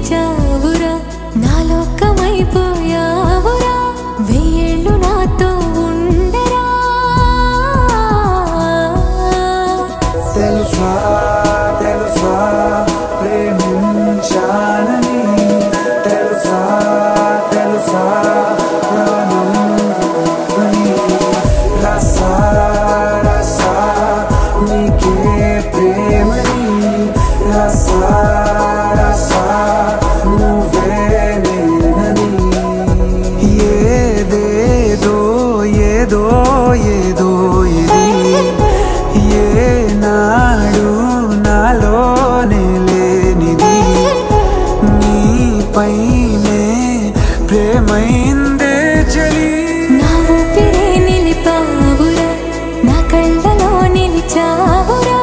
పిలిచావురా నా లోకమైపోయావురా వెయ్యేళ్ళు నాతో ఉండరా తెలుసా తెలుసా ప్రేమించానని తెలుసా తెలుసా ప్రాణం అని రసా రసా నీకే ప్రేమని రసా రసా నువ్వే నేనని ఏదేదో ఏదో ఏదో ఇది ఏనాడు నాలోనే లేనిది నీపైనే ప్రేమైందే చలి నా ఊపిరే నిలిపావురా నా కళ్ళలో నిలిచావురా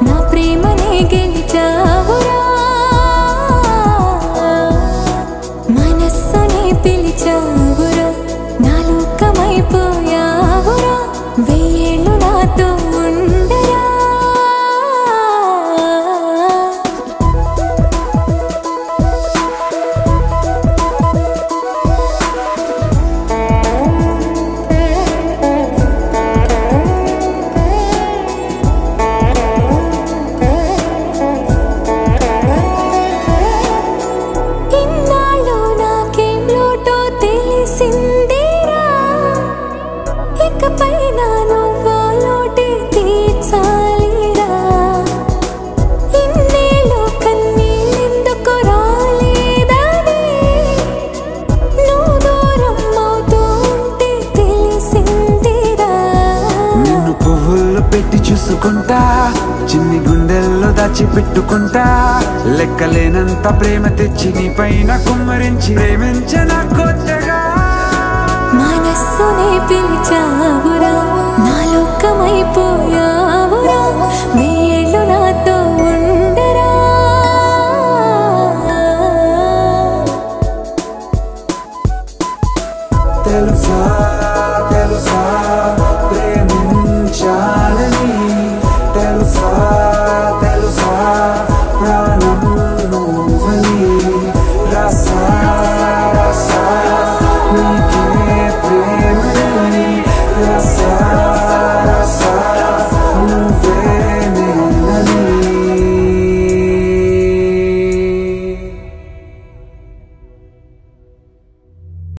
నా ప్రేమనే గెలిచావురా మనస్సునే పిలిచావురా నా లోకమైపోయావురా వెయ్యేళ్ళు నాతో ఉండరా ఇన్నాళ్ళు నాకేం లోటో తెలిసిందిరా ఇకపై నా నువ్వా లోటే తీర్చాలిరా ఇన్నేళ్ళు కన్నీళ్ళెందుకు రాలేదని నువ్వు దూరం అవుతూ ఉంటే తెలిసిందిరా నిన్ను పువ్వుల్లో పెట్టి చూసుకుంటా చిన్ని గుండెల్లో దాచిపెట్టుకుంటా లెక్కలేనంత ప్రేమ తెచ్చి నీ పైన కుమ్మరించి ప్రేమించన కొత్తగా మనస్సునే పిలిచావురా నా లోకమైపోయావురా